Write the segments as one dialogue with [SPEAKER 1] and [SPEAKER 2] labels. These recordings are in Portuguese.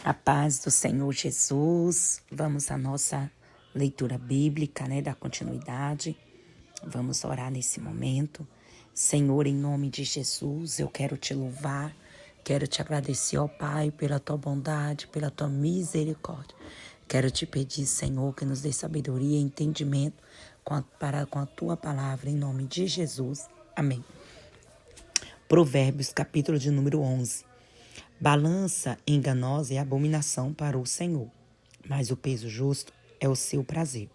[SPEAKER 1] A paz do Senhor Jesus. Vamos à nossa leitura bíblica, da continuidade. Vamos orar nesse momento. Senhor, em nome de Jesus, eu quero te louvar, quero te agradecer, ó Pai, pela tua bondade, pela tua misericórdia. Quero te pedir, Senhor, que nos dê sabedoria e entendimento com a tua palavra, em nome de Jesus. Amém. Provérbios, capítulo de número 11. Balança enganosa é abominação para o Senhor, mas o peso justo é o seu prazer.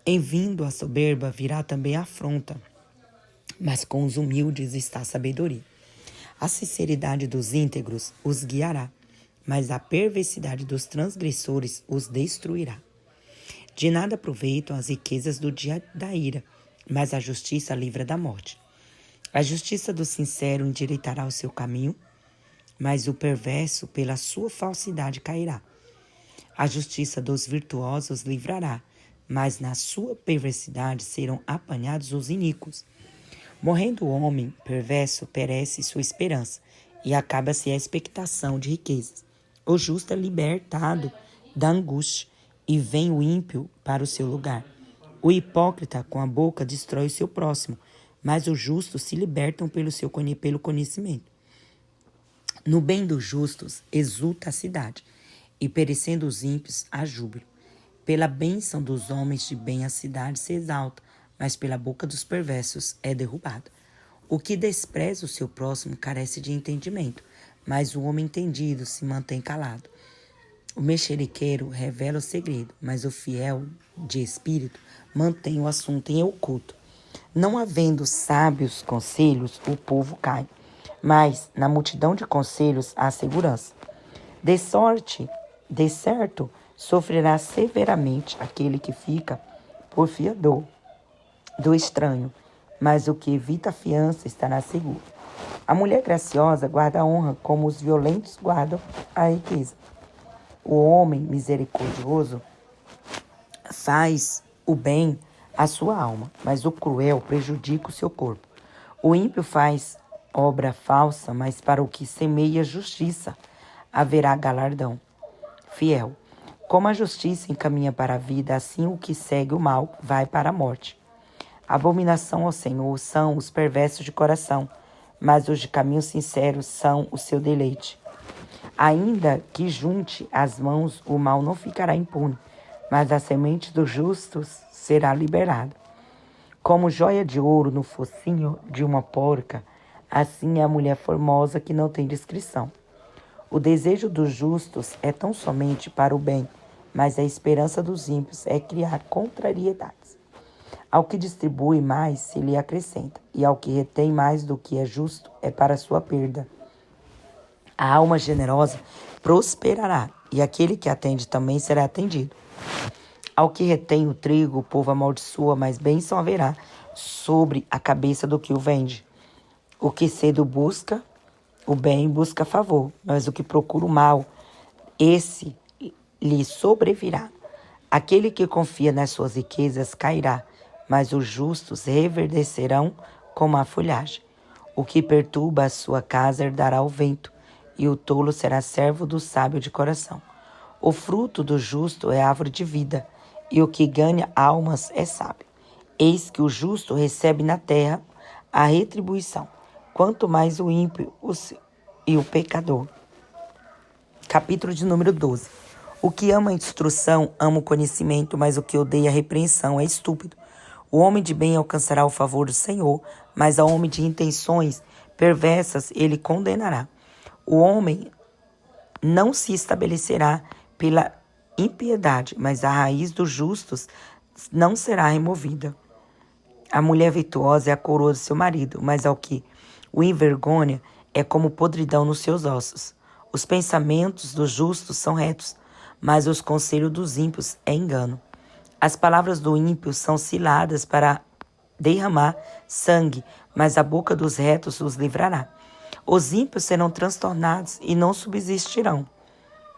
[SPEAKER 1] Em vindo a soberba virá também a afronta, mas com os humildes está a sabedoria. A sinceridade dos íntegros os guiará, mas a perversidade dos transgressores os destruirá. De nada aproveitam as riquezas do dia da ira, mas a justiça livra da morte. A justiça do sincero endireitará o seu caminho, mas o perverso pela sua falsidade cairá. A justiça dos virtuosos livrará, mas na sua perversidade serão apanhados os iníquos. Morrendo o homem perverso, perece sua esperança, e acaba-se a expectação de riquezas. O justo é libertado da angústia, e vem o ímpio para o seu lugar. O hipócrita com a boca destrói o seu próximo, mas os justos se libertam pelo conhecimento. No bem dos justos exulta a cidade, e perecendo os ímpios há júbilo. Pela bênção dos homens de bem a cidade se exalta, mas pela boca dos perversos é derrubada. O que despreza o seu próximo carece de entendimento, mas o homem entendido se mantém calado. O mexeriqueiro revela o segredo, mas o fiel de espírito mantém o assunto em oculto. Não havendo sábios conselhos, o povo cai, mas na multidão de conselhos há segurança. De certo, sofrerá severamente aquele que fica por fiador do estranho, mas o que evita a fiança estará seguro. A mulher graciosa guarda a honra, como os violentos guardam a riqueza. O homem misericordioso faz o bem à sua alma, mas o cruel prejudica o seu corpo. O ímpio faz obra falsa, mas para o que semeia justiça haverá galardão. Fiel. Como a justiça encaminha para a vida, assim o que segue o mal vai para a morte. Abominação ao Senhor são os perversos de coração, mas os de caminho sincero são o seu deleite. Ainda que junte as mãos, o mal não ficará impune, mas a semente dos justos será liberada. Como joia de ouro no focinho de uma porca, assim é a mulher formosa que não tem discrição. O desejo dos justos é tão somente para o bem, mas a esperança dos ímpios é criar contrariedades. Ao que distribui mais, se lhe acrescenta, e ao que retém mais do que é justo, é para sua perda. A alma generosa prosperará, e aquele que atende também será atendido. Ao que retém o trigo, o povo amaldiçoa, mas bênção haverá sobre a cabeça do que o vende. O que cedo busca o bem busca favor, mas o que procura o mal, esse lhe sobrevirá. Aquele que confia nas suas riquezas cairá, mas os justos reverdecerão como a folhagem. O que perturba a sua casa herdará o vento, e o tolo será servo do sábio de coração. O fruto do justo é árvore de vida, e o que ganha almas é sábio. Eis que o justo recebe na terra a retribuição, quanto mais o ímpio e o pecador. Capítulo de número 12. O que ama a instrução ama o conhecimento, mas o que odeia a repreensão é estúpido. O homem de bem alcançará o favor do Senhor, mas ao homem de intenções perversas ele condenará. O homem não se estabelecerá pela impiedade, mas a raiz dos justos não será removida. A mulher virtuosa é a coroa do seu marido, mas ao que o envergonha é como podridão nos seus ossos. Os pensamentos dos justos são retos, mas os conselhos dos ímpios é engano. As palavras do ímpio são ciladas para derramar sangue, mas a boca dos retos os livrará. Os ímpios serão transtornados e não subsistirão,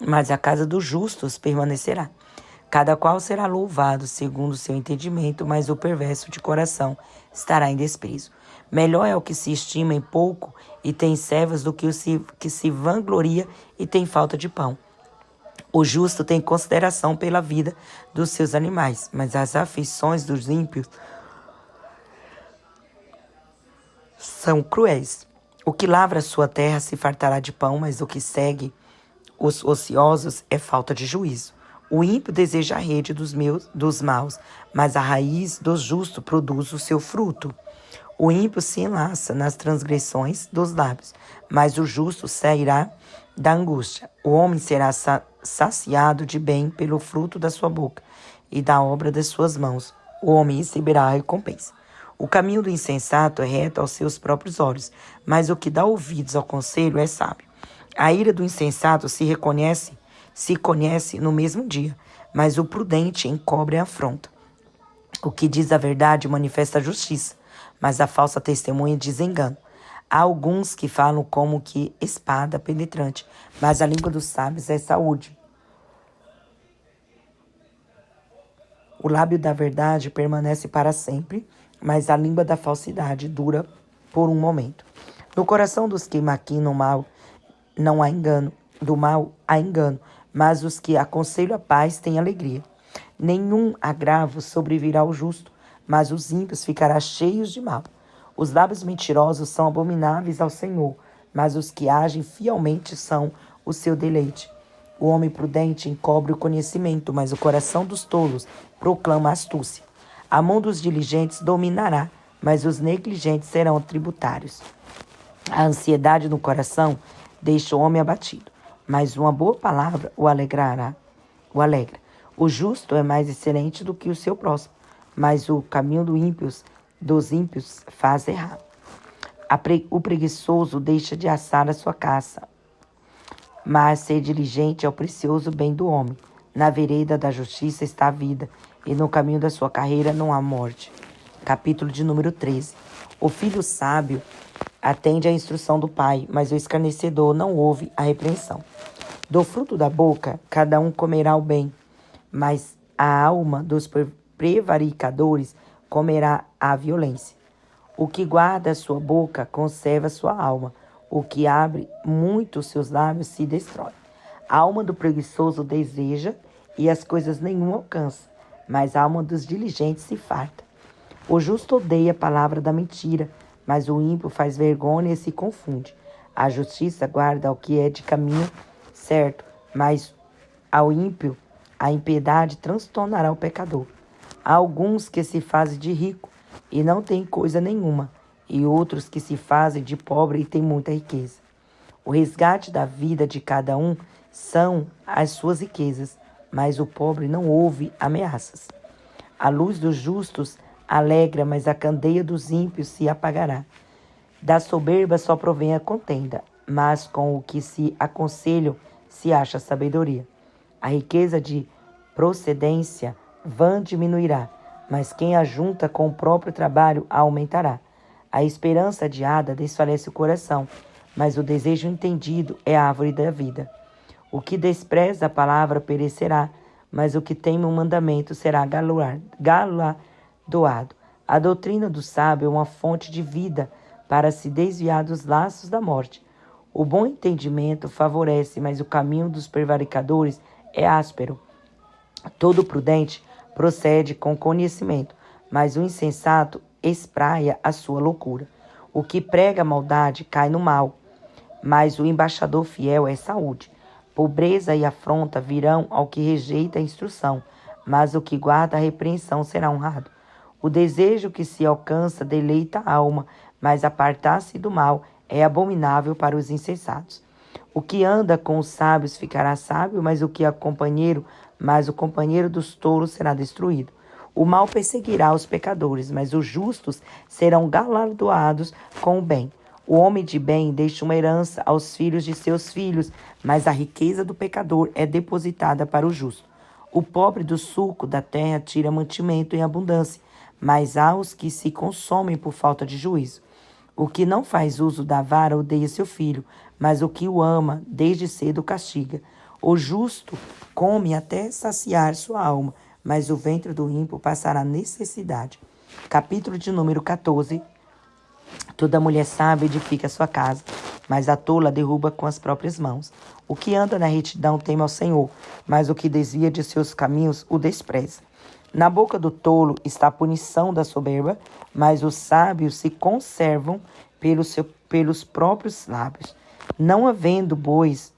[SPEAKER 1] mas a casa dos justos permanecerá. Cada qual será louvado segundo o seu entendimento, mas o perverso de coração estará em desprezo. Melhor é o que se estima em pouco e tem servas do que o que se vangloria e tem falta de pão. O justo tem consideração pela vida dos seus animais, mas as afeições dos ímpios são cruéis. O que lavra sua terra se fartará de pão, mas o que segue os ociosos é falta de juízo. O ímpio deseja a rede dos maus, mas a raiz do justo produz o seu fruto. O ímpio se enlaça nas transgressões dos lábios, mas o justo sairá da angústia. O homem será saciado de bem pelo fruto da sua boca e da obra das suas mãos. O homem receberá a recompensa. O caminho do insensato é reto aos seus próprios olhos, mas o que dá ouvidos ao conselho é sábio. A ira do insensato se conhece no mesmo dia, mas o prudente encobre a afronta. O que diz a verdade manifesta a justiça, mas a falsa testemunha diz engano. Há alguns que falam como que espada penetrante, mas a língua dos sábios é saúde. O lábio da verdade permanece para sempre, mas a língua da falsidade dura por um momento. No coração dos que maquinam mal não há engano, do mal há engano, mas os que aconselham a paz têm alegria. Nenhum agravo sobrevirá ao justo, mas os ímpios ficarão cheios de mal. Os lábios mentirosos são abomináveis ao Senhor, mas os que agem fielmente são o seu deleite. O homem prudente encobre o conhecimento, mas o coração dos tolos proclama a astúcia. A mão dos diligentes dominará, mas os negligentes serão tributários. A ansiedade no coração deixa o homem abatido, mas uma boa palavra o alegra. O justo é mais excelente do que o seu próximo, mas o caminho dos ímpios faz errar. O preguiçoso deixa de assar a sua caça, mas ser diligente é o precioso bem do homem. Na vereda da justiça está a vida, e no caminho da sua carreira não há morte. Capítulo de número 13. O filho sábio atende à instrução do pai, mas o escarnecedor não ouve a repreensão. Do fruto da boca, cada um comerá o bem, mas a alma dos prevaricadores comerá a violência. O que guarda a sua boca conserva a sua alma. O que abre muito os seus lábios se destrói. A alma do preguiçoso deseja e as coisas nenhum alcança, mas a alma dos diligentes se farta. O justo odeia a palavra da mentira, mas o ímpio faz vergonha e se confunde. A justiça guarda o que é de caminho certo, mas ao ímpio a impiedade transtornará o pecador. Há alguns que se fazem de rico e não têm coisa nenhuma, e outros que se fazem de pobre e têm muita riqueza. O resgate da vida de cada um são as suas riquezas, mas o pobre não ouve ameaças. A luz dos justos alegra, mas a candeia dos ímpios se apagará. Da soberba só provém a contenda, mas com o que se aconselham se acha sabedoria. A riqueza de procedência vã diminuirá, mas quem a junta com o próprio trabalho a aumentará. A esperança adiada desfalece o coração, mas o desejo entendido é a árvore da vida. O que despreza a palavra perecerá, mas o que teme o mandamento será galardoado. A doutrina do sábio é uma fonte de vida para se desviar dos laços da morte. O bom entendimento favorece, mas o caminho dos prevaricadores é áspero. Todo prudente procede com conhecimento, mas o insensato espraia a sua loucura. O que prega a maldade cai no mal, mas o embaixador fiel é saúde. Pobreza e afronta virão ao que rejeita a instrução, mas o que guarda a repreensão será honrado. O desejo que se alcança deleita a alma, mas apartar-se do mal é abominável para os insensatos. O que anda com os sábios ficará sábio, mas o companheiro dos tolos será destruído. O mal perseguirá os pecadores, mas os justos serão galardoados com o bem. O homem de bem deixa uma herança aos filhos de seus filhos, mas a riqueza do pecador é depositada para o justo. O pobre do suco da terra tira mantimento em abundância, mas há os que se consomem por falta de juízo. O que não faz uso da vara odeia seu filho, mas o que o ama desde cedo o castiga. O justo come até saciar sua alma, mas o ventre do ímpio passará necessidade. Capítulo de número 14. Toda mulher sábia edifica a sua casa, mas a tola derruba com as próprias mãos. O que anda na retidão teme ao Senhor, mas o que desvia de seus caminhos o despreza. Na boca do tolo está a punição da soberba, mas os sábios se conservam pelos próprios lábios. Não havendo bois,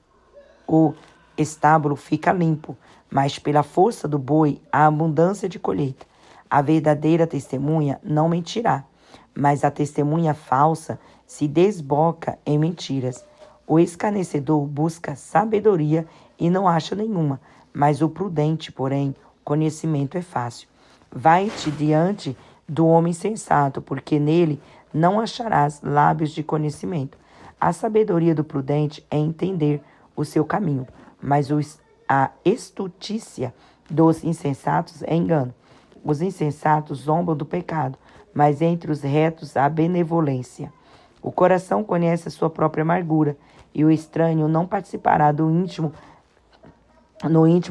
[SPEAKER 1] o estábulo fica limpo, mas pela força do boi há abundância de colheita. A verdadeira testemunha não mentirá, mas a testemunha falsa se desboca em mentiras. O escarnecedor busca sabedoria e não acha nenhuma, mas o prudente, porém, conhecimento é fácil. Vai-te diante do homem sensato, porque nele não acharás lábios de conhecimento. A sabedoria do prudente é entender o seu caminho, mas a estutícia dos insensatos é engano. Os insensatos zombam do pecado, mas entre os retos há benevolência. O coração conhece a sua própria amargura, e o estranho não participará no íntimo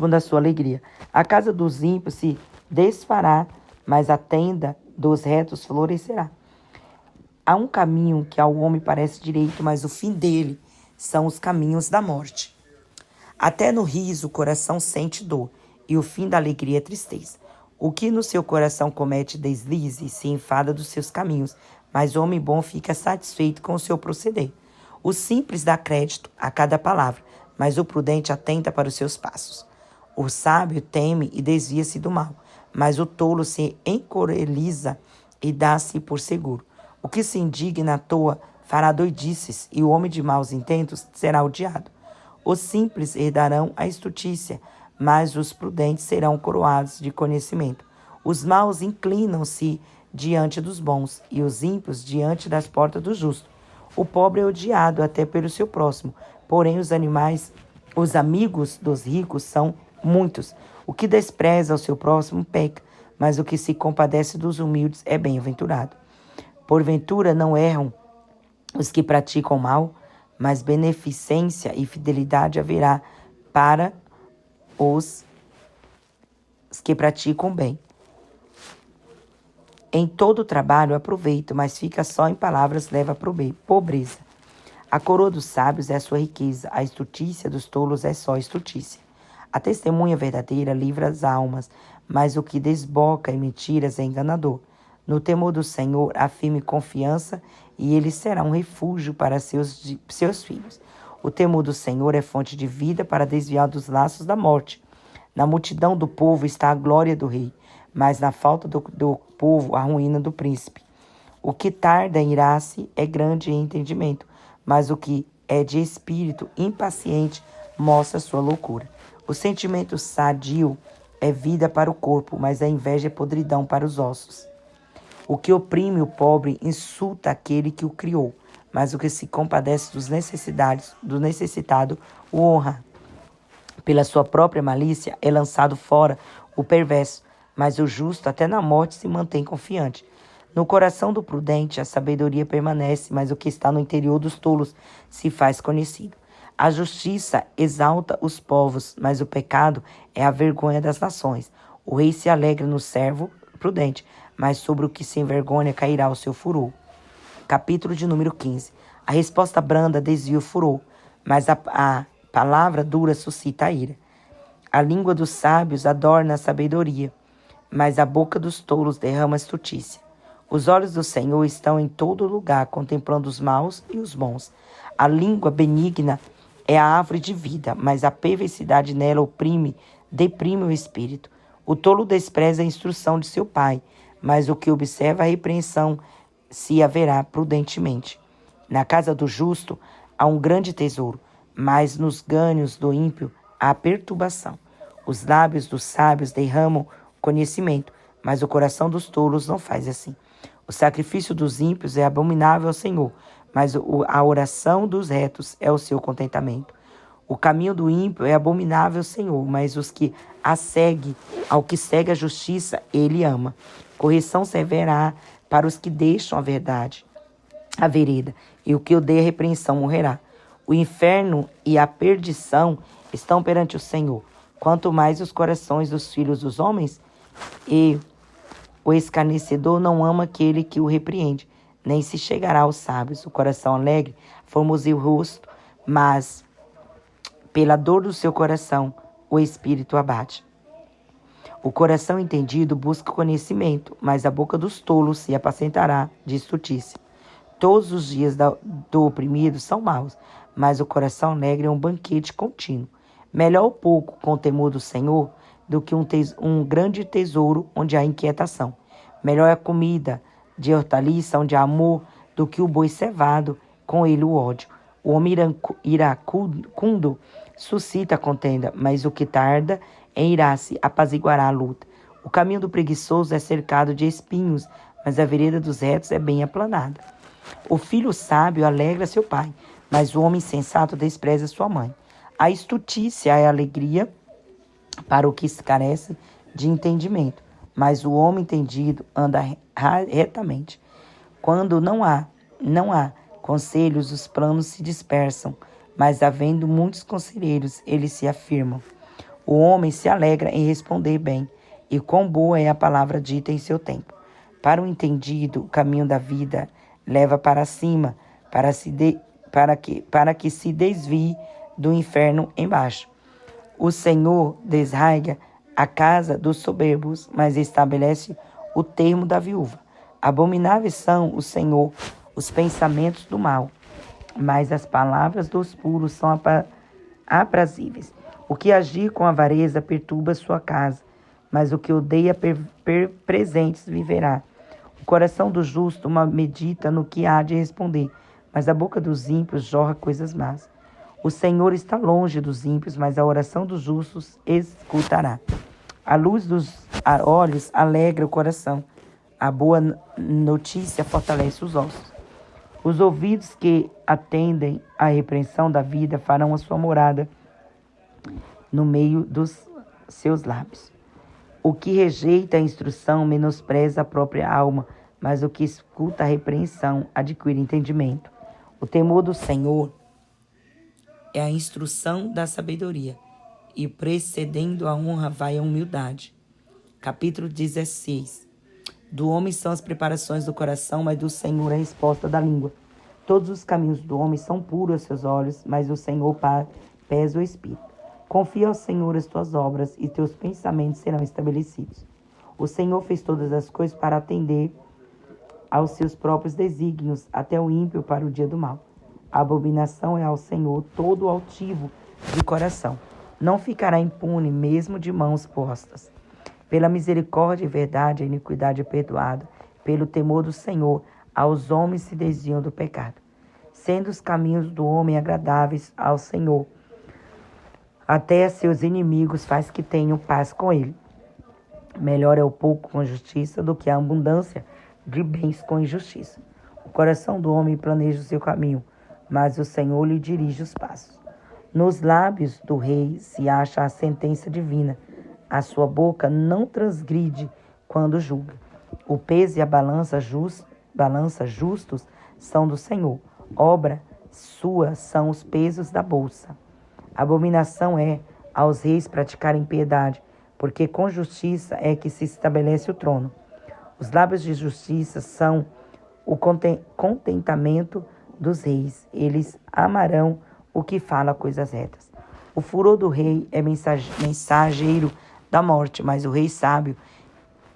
[SPEAKER 1] da sua alegria. A casa dos ímpios se desfará, mas a tenda dos retos florescerá. Há um caminho que ao homem parece direito, mas o fim dele são os caminhos da morte. Até no riso o coração sente dor, e o fim da alegria é tristeza. O que no seu coração comete deslize se enfada dos seus caminhos, mas o homem bom fica satisfeito com o seu proceder. O simples dá crédito a cada palavra, mas o prudente atenta para os seus passos. O sábio teme e desvia-se do mal, mas o tolo se encoleriza e dá-se por seguro. O que se indigna à toa fará doidices, e o homem de maus intentos será odiado. Os simples herdarão a estutícia, mas os prudentes serão coroados de conhecimento. Os maus inclinam-se diante dos bons, e os ímpios diante das portas do justo. O pobre é odiado até pelo seu próximo, porém os amigos dos ricos são muitos. O que despreza o seu próximo peca, mas o que se compadece dos humildes é bem-aventurado. Porventura não erram os que praticam mal, mas beneficência e fidelidade haverá para os que praticam bem. Em todo trabalho há proveito, mas fica só em palavras leva a pobreza. A coroa dos sábios é a sua riqueza, a estutícia dos tolos é só estutícia. A testemunha verdadeira livra as almas, mas o que desboca em mentiras é enganador. No temor do Senhor há firme confiança, e ele será um refúgio para seus filhos. O temor do Senhor é fonte de vida para desviar dos laços da morte. Na multidão do povo está a glória do rei, mas na falta do povo a ruína do príncipe. O que tarda em irar-se é grande em entendimento, mas o que é de espírito impaciente mostra sua loucura. O sentimento sadio é vida para o corpo, mas a inveja é podridão para os ossos. O que oprime o pobre insulta aquele que o criou, mas o que se compadece do necessitado o honra. Pela sua própria malícia é lançado fora o perverso, mas o justo até na morte se mantém confiante. No coração do prudente a sabedoria permanece, mas o que está no interior dos tolos se faz conhecido. A justiça exalta os povos, mas o pecado é a vergonha das nações. O rei se alegra no servo prudente, mas sobre o que se envergonha cairá o seu furor. Capítulo de número 15. A resposta branda desvia o furor, mas a palavra dura suscita a ira. A língua dos sábios adorna a sabedoria, mas a boca dos tolos derrama astutícia. Os olhos do Senhor estão em todo lugar, contemplando os maus e os bons. A língua benigna é a árvore de vida, mas a perversidade nela deprime o espírito. O tolo despreza a instrução de seu pai, mas o que observa a repreensão se haverá prudentemente. Na casa do justo há um grande tesouro, mas nos ganhos do ímpio há perturbação. Os lábios dos sábios derramam conhecimento, mas o coração dos tolos não faz assim. O sacrifício dos ímpios é abominável ao Senhor, mas a oração dos retos é o seu contentamento. O caminho do ímpio é abominável ao Senhor, mas ao que segue a justiça, ele ama. Correção severa para os que deixam a verdade, a vereda, e o que odeia a repreensão morrerá. O inferno e a perdição estão perante o Senhor, quanto mais os corações dos filhos dos homens, e o escarnecedor não ama aquele que o repreende. nem se chegará aos sábios. O coração alegre formoseia o rosto, mas pela dor do seu coração o espírito abate. O coração entendido busca conhecimento, mas a boca dos tolos se apacentará de estultícia. Todos os dias do oprimido são maus, mas o coração alegre é um banquete contínuo. Melhor o pouco com o temor do Senhor do que um grande tesouro onde há inquietação. Melhor é a comida de hortaliça onde há amor do que o boi cevado, com ele o ódio. O homem iracundo suscita a contenda, mas o que tarda em irar-se apaziguará a luta. O caminho do preguiçoso é cercado de espinhos, mas a vereda dos retos é bem aplanada. O filho sábio alegra seu pai, mas o homem insensato despreza sua mãe. A estultícia é alegria para o que carece de entendimento, mas o homem entendido anda retamente. Quando não há conselhos, os planos se dispersam, mas havendo muitos conselheiros, eles se afirmam. O homem se alegra em responder bem, e quão boa é a palavra dita em seu tempo. Para o entendido, o caminho da vida leva para cima, para que se desvie do inferno embaixo. O Senhor desarraiga a casa dos soberbos, mas estabelece o termo da viúva. Abomináveis são, o Senhor, os pensamentos do mal, mas as palavras dos puros são aprazíveis. O que agir com avareza perturba sua casa, mas o que odeia presentes viverá. O coração do justo medita no que há de responder, mas a boca dos ímpios jorra coisas más. O Senhor está longe dos ímpios, mas a oração dos justos escutará. A luz dos olhos alegra o coração. A boa notícia fortalece os ossos. Os ouvidos que atendem à repreensão da vida farão a sua morada no meio dos seus lábios. O que rejeita a instrução menospreza a própria alma, mas o que escuta a repreensão adquire entendimento. O temor do Senhor é a instrução da sabedoria, e precedendo a honra vai a humildade. Capítulo 16. Do homem são as preparações do coração, mas do Senhor a resposta da língua. Todos os caminhos do homem são puros aos seus olhos, mas o Senhor pesa o espírito. Confia ao Senhor as tuas obras, e teus pensamentos serão estabelecidos. O Senhor fez todas as coisas para atender aos seus próprios desígnios, até o ímpio para o dia do mal. A abominação é ao Senhor todo altivo de coração. Não ficará impune, mesmo de mãos postas. Pela misericórdia e verdade, a iniquidade é perdoada. Pelo temor do Senhor, aos homens se desviam do pecado. Sendo os caminhos do homem agradáveis ao Senhor, até a seus inimigos faz que tenham paz com ele. Melhor é o pouco com justiça do que a abundância de bens com injustiça. O coração do homem planeja o seu caminho, mas o Senhor lhe dirige os passos. Nos lábios do rei se acha a sentença divina. A sua boca não transgride quando julga. O peso e a balança justos são do Senhor. Obra sua são os pesos da bolsa. Abominação é aos reis praticarem piedade, porque com justiça é que se estabelece o trono. Os lábios de justiça são o contentamento dos reis. Eles amarão o que fala coisas retas. O furor do rei é mensageiro da morte, mas o rei sábio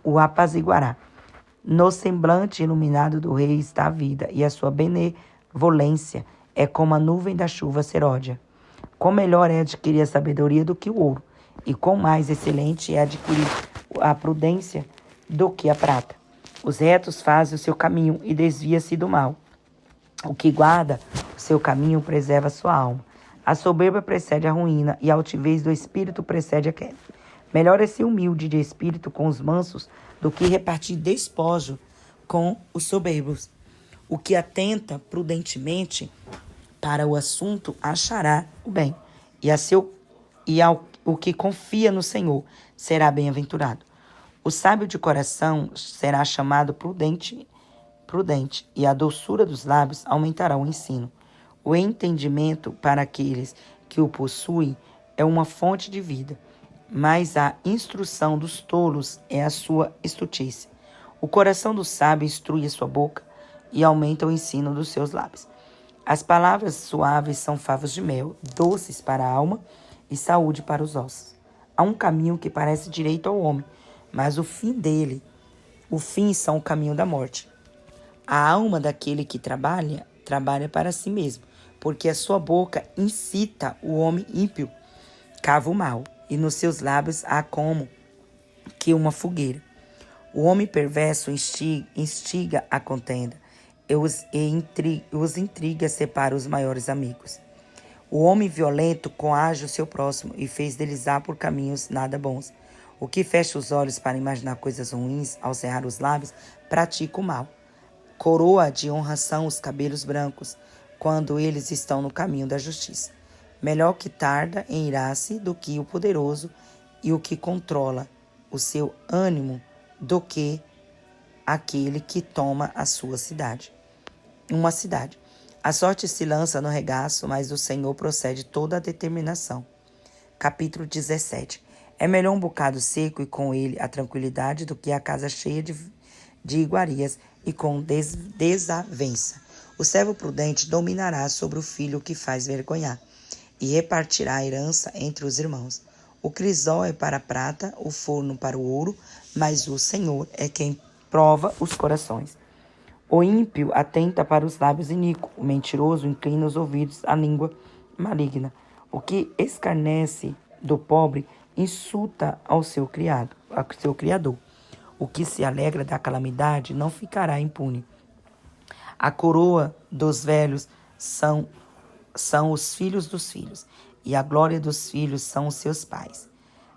[SPEAKER 1] o apaziguará. No semblante iluminado do rei está a vida, e a sua benevolência é como a nuvem da chuva seródia. Quão melhor é adquirir a sabedoria do que o ouro, e quão mais excelente é adquirir a prudência do que a prata. Os retos fazem o seu caminho e desvia-se do mal. O que guarda o seu caminho preserva a sua alma. A soberba precede a ruína, e a altivez do espírito precede a queda. Melhor é ser humilde de espírito com os mansos do que repartir despojo com os soberbos. O que atenta prudentemente para o assunto achará o bem, o que confia no Senhor será bem-aventurado. O sábio de coração será chamado prudente, e a doçura dos lábios aumentará o ensino. O entendimento para aqueles que o possuem é uma fonte de vida, mas a instrução dos tolos é a sua estultícia. O coração do sábio instrui a sua boca, e aumenta o ensino dos seus lábios. As palavras suaves são favos de mel, doces para a alma e saúde para os ossos. Há um caminho que parece direito ao homem, mas o fim são o caminho da morte. A alma daquele que trabalha para si mesmo, porque a sua boca incita o homem ímpio, cava o mal, e nos seus lábios há como que uma fogueira. O homem perverso instiga a contenda, e os intriga separa os maiores amigos. O homem violento coage o seu próximo e fez deslizar por caminhos nada bons. O que fecha os olhos para imaginar coisas ruins, ao cerrar os lábios, pratica o mal. Coroa de honra são os cabelos brancos, quando eles estão no caminho da justiça. Melhor que tarda em irar-se do que o poderoso e o que controla o seu ânimo do que aquele que toma a sua cidade. Uma cidade. A sorte se lança no regaço, mas do Senhor procede toda a determinação. Capítulo 17. É melhor um bocado seco e com ele a tranquilidade do que a casa cheia de iguarias e com desavença. O servo prudente dominará sobre o filho que faz vergonhar e repartirá a herança entre os irmãos. O crisol é para a prata, o forno para o ouro, mas o Senhor é quem prova os corações. O ímpio atenta para os lábios iníquos, o mentiroso inclina os ouvidos à língua maligna. O que escarnece do pobre insulta ao seu criador. O que se alegra da calamidade não ficará impune. A coroa dos velhos são os filhos dos filhos, e a glória dos filhos são os seus pais.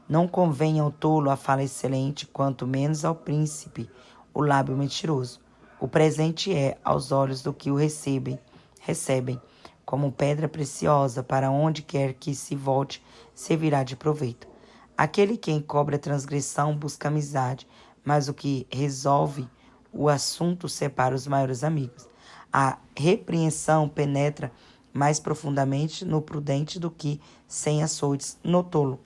[SPEAKER 1] Não convém ao tolo a fala excelente, quanto menos ao príncipe o lábio mentiroso. O presente é, aos olhos do que o recebem, como pedra preciosa, para onde quer que se volte, servirá de proveito. Aquele que encobre a transgressão busca amizade, mas o que resolve o assunto separa os maiores amigos. A repreensão penetra mais profundamente no prudente do que sem açoites no tolo.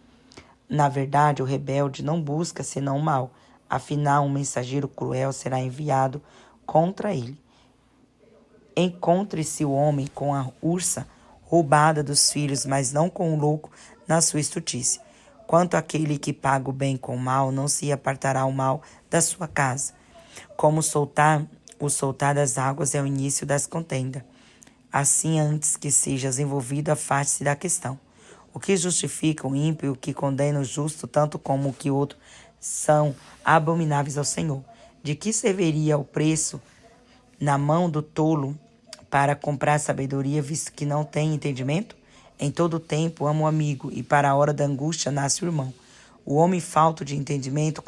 [SPEAKER 1] Na verdade, o rebelde não busca senão o mal. Afinal, um mensageiro cruel será enviado contra ele. Encontre-se o homem com a ursa roubada dos filhos, mas não com o louco na sua estultícia. Quanto àquele que paga o bem com o mal, não se apartará o mal da sua casa. Como o soltar das águas é o início das contendas. Assim, antes que sejas envolvido, afaste-se da questão. O que justifica o ímpio e o que condena o justo, tanto como o que outro, são abomináveis ao Senhor. De que serviria o preço na mão do tolo para comprar sabedoria, visto que não tem entendimento? Em todo tempo ama o amigo, e para a hora da angústia nasce o irmão. O homem falto de entendimento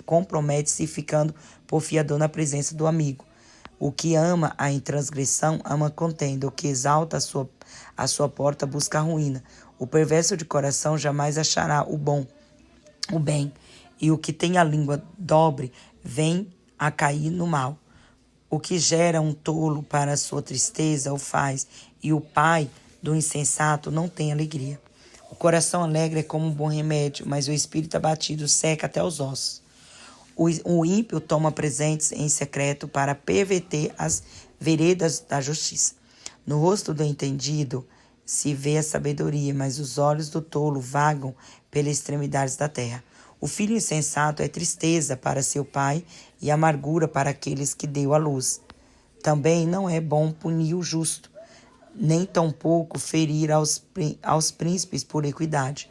[SPEAKER 1] compromete-se ficando porfiador na presença do amigo. O que ama a intransgressão ama a contenda, o que exalta a sua porta busca a ruína. O perverso de coração jamais achará o bem, e o que tem a língua dobre vem a cair no mal. O que gera um tolo para a sua tristeza o faz, e o pai do insensato não tem alegria. O coração alegre é como um bom remédio, mas o espírito abatido seca até os ossos. O ímpio toma presentes em secreto para perverter as veredas da justiça. No rosto do entendido se vê a sabedoria, mas os olhos do tolo vagam pelas extremidades da terra. O filho insensato é tristeza para seu pai e amargura para aqueles que deu à luz. Também não é bom punir o justo, nem tampouco ferir aos príncipes por equidade.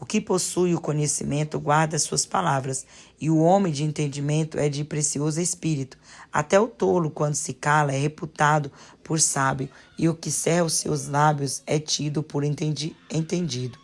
[SPEAKER 1] O que possui o conhecimento guarda suas palavras, e o homem de entendimento é de precioso espírito. Até o tolo, quando se cala, é reputado por sábio, e o que cerra os seus lábios é tido por entendido.